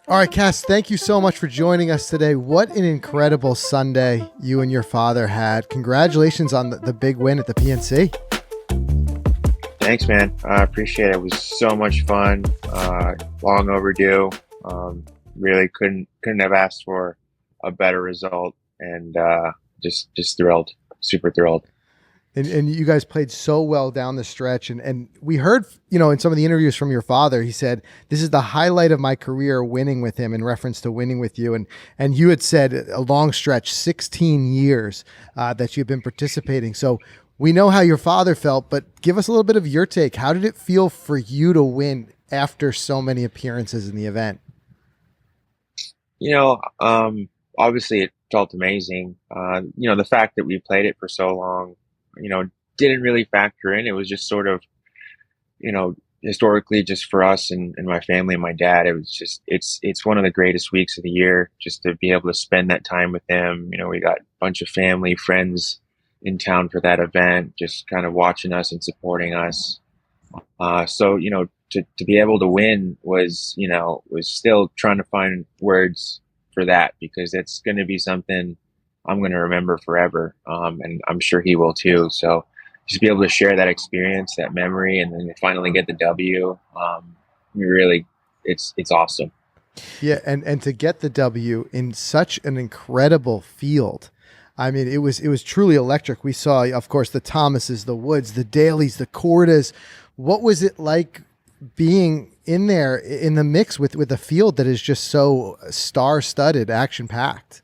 All right, Qass, thank you so much for joining us today. What an incredible Sunday you and your father had. Congratulations on the big win at the PNC. Thanks, man. I appreciate it. It was so much fun. Long overdue. Really couldn't have asked for a better result, and just thrilled, super thrilled. And you guys played so well down the stretch. And we heard, in some of the interviews from your father, he said, this is the highlight of my career, winning with him, in reference to winning with you. And you had said a long stretch, 16 years that you've been participating. So we know how your father felt, but give us a little bit of your take. How did it feel for you to win after so many appearances in the event? Obviously it felt amazing. The fact that we played it for so long, didn't really factor in. It was just sort of, historically, just for us and my family and my dad, it was just, it's one of the greatest weeks of the year, just to be able to spend that time with him. We got a bunch of family, friends in town for that event, just kind of watching us and supporting us. So, to be able to win was still trying to find words for that, because it's going to be something I'm going to remember forever. And I'm sure he will too. So just be able to share that experience, that memory, and then finally get the W. It's awesome. Yeah. And to get the W in such an incredible field. I mean, it was truly electric. We saw, of course, the Thomases, the Woods, the Dailies, the Cordas. What was it like being in there in the mix with a field that is just so star-studded, action-packed?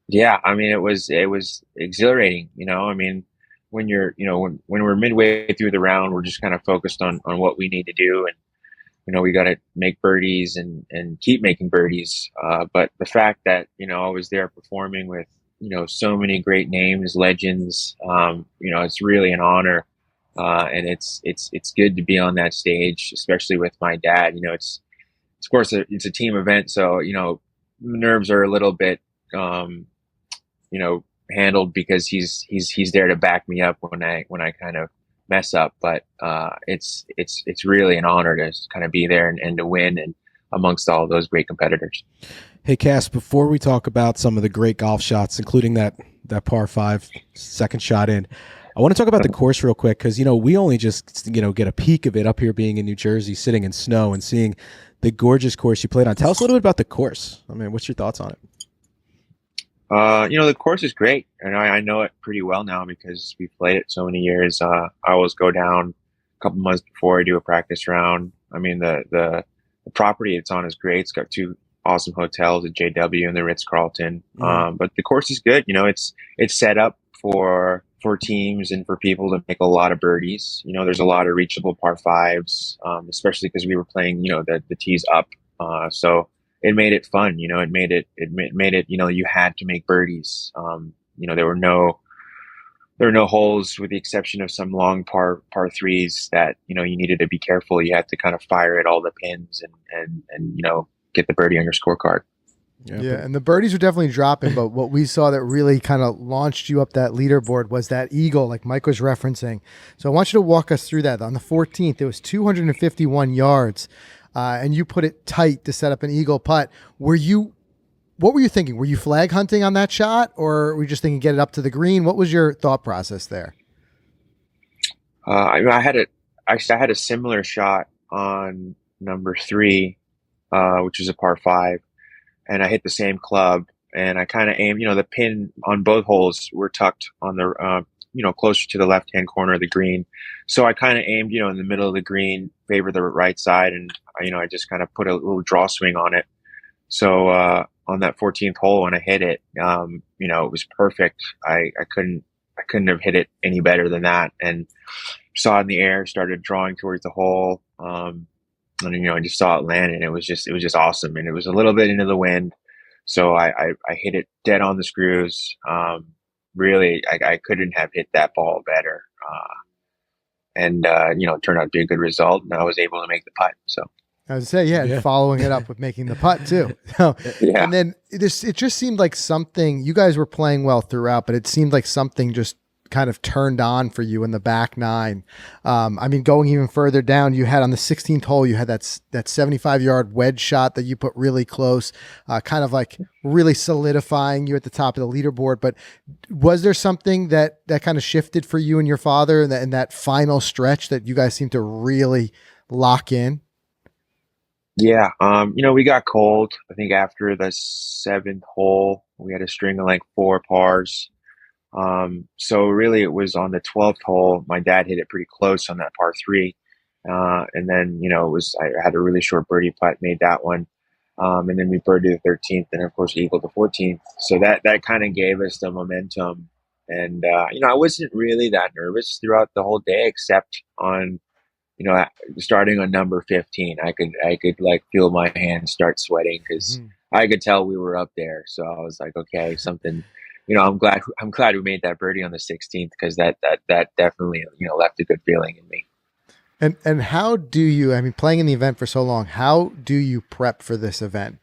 Yeah, I mean, it was exhilarating. When you're, when we're midway through the round, we're just kind of focused on what we need to do, and we got to make birdies and keep making birdies. But the fact that I was there performing with so many great names, legends, it's really an honor, and it's good to be on that stage, especially with my dad. It's of course it's a team event, so nerves are a little bit handled, because he's there to back me up when I kind of mess up. But it's really an honor to kind of be there and to win, and amongst all those great competitors. Hey, Qass, before we talk about some of the great golf shots, including that par 5 second shot in, I want to talk about the course real quick, because we only just get a peek of it up here, being in New Jersey, sitting in snow and seeing the gorgeous course you played on. Tell us a little bit about the course. I mean, what's your thoughts on it? The course is great, and I know it pretty well now because we've played it so many years. I always go down a couple months before I do a practice round. I mean, the property it's on is great. It's got 2 awesome hotels, at JW and the Ritz-Carlton. But the course is good. It's set up for teams and for people to make a lot of birdies. There's a lot of reachable par 5s, especially because we were playing, the tees up. So it made it fun. It made it, you had to make birdies. There were no holes, with the exception of some long par 3s that, you needed to be careful. You had to kind of fire at all the pins and get the birdie on your scorecard. Yeah, and the birdies were definitely dropping, but what we saw that really kind of launched you up that leaderboard was that eagle, like Mike was referencing. So I want you to walk us through that. On the 14th, it was 251 yards, and you put it tight to set up an eagle putt. What were you thinking? Were you flag hunting on that shot, or were you just thinking get it up to the green? What was your thought process there? I had a similar shot on number 3, which was a par 5. And I hit the same club, and I kind of aimed, the pin on both holes were tucked on the, closer to the left-hand corner of the green. So I kind of aimed, in the middle of the green, favor the right side. And, I just kind of put a little draw swing on it. So, on that 14th hole, when I hit it, it was perfect. I couldn't have hit it any better than that. And saw it in the air, started drawing towards the hole. And I just saw it land, and it was just awesome. And it was a little bit into the wind, so I hit it dead on the screws. Really, I couldn't have hit that ball better. And it turned out to be a good result, and I was able to make the putt. So I was say, and following it up with making the putt too. Yeah. And then it just seemed like something. You guys were playing well throughout, but it seemed like something just kind of turned on for you in the back nine. I mean, going even further down, you had on the 16th hole, you had that 75-yard wedge shot that you put really close, kind of like really solidifying you at the top of the leaderboard. But was there something that kind of shifted for you and your father in that final stretch that you guys seemed to really lock in? Yeah. We got cold. I think after the 7th hole, we had a string of like 4 pars. So really it was on the 12th hole. My dad hit it pretty close on that par 3. And then, I had a really short birdie putt, made that one. And then we birdied the 13th and of course eagled the 14th. So that kind of gave us the momentum. And, I wasn't really that nervous throughout the whole day, except on, starting on number 15, I could like feel my hands start sweating because I could tell we were up there. So I was like, okay, something, I'm glad we made that birdie on the 16th because that definitely, left a good feeling in me. And how do you, I mean, playing in the event for so long, how do you prep for this event?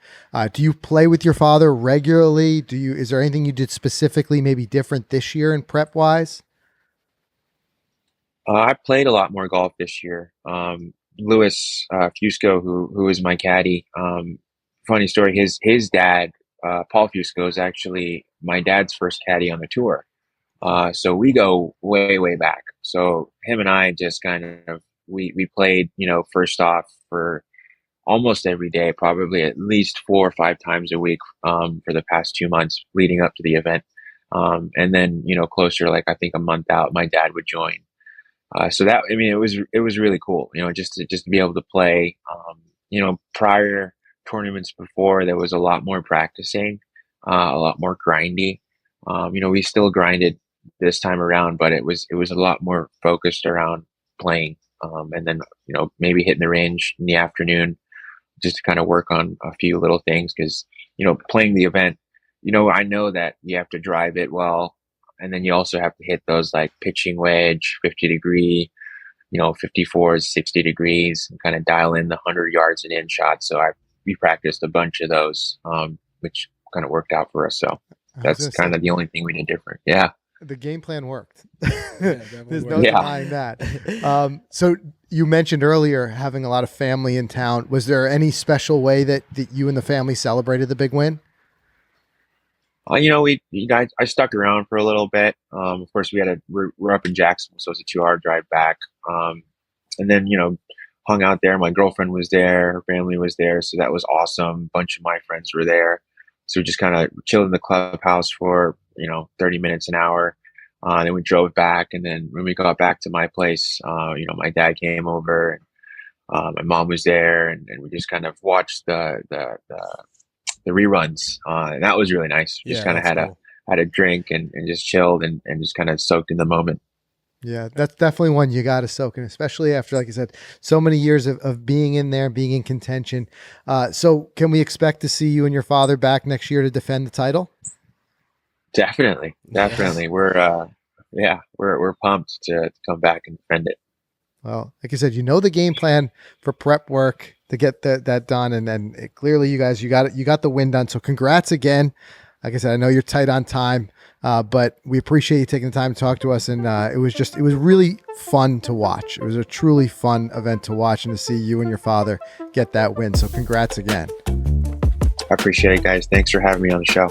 Do you play with your father regularly? Is there anything you did specifically maybe different this year in prep wise? I played a lot more golf this year. Louis Fusco, who is my caddy, funny story, his dad, Paul Fusco, is actually my dad's first caddy on the tour. So we go way, way back. So him and I just kind of, we played, first off for almost every day, probably at least 4 or 5 times a week, for the past 2 months leading up to the event. And then, closer, like I think a month out, my dad would join. So that, I mean, it was really cool, just to be able to play. Prior tournaments before, there was a lot more practicing, a lot more grindy. We still grinded this time around, but it was a lot more focused around playing. And then, maybe hitting the range in the afternoon just to kind of work on a few little things. Cause, playing the event, I know that you have to drive it well. And then you also have to hit those like pitching wedge, 50 degree, 54s, 60 degrees, and kind of dial in the 100 yards and in shots. So we practiced a bunch of those, which kind of worked out for us. So that's kind of the only thing we did different. Yeah. The game plan worked. Yeah, There's no denying that. So you mentioned earlier having a lot of family in town. Was there any special way that you and the family celebrated the big win? I stuck around for a little bit. Of course, we're up in Jacksonville, so it's a 2-hour drive back. And then, hung out there. My girlfriend was there, her family was there, so that was awesome. A bunch of my friends were there. So we just kind of chilled in the clubhouse for, 30 minutes, an hour. Then we drove back. And then when we got back to my place, my dad came over and my mom was there and we just kind of watched the reruns. And that was really nice. Just kind of had a drink and just chilled and just kind of soaked in the moment. Yeah, that's definitely one you got to soak in, especially after, like I said, so many years of being in there, being in contention. So can we expect to see you and your father back next year to defend the title? Definitely. Yes. We're pumped to come back and defend it. Well, like I said, the game plan for prep work to get that done. And then clearly you guys, you got the win done. So congrats again. Like I said, I know you're tight on time, but we appreciate you taking the time to talk to us. And it was really fun to watch. It was a truly fun event to watch and to see you and your father get that win. So congrats again. I appreciate it, guys. Thanks for having me on the show.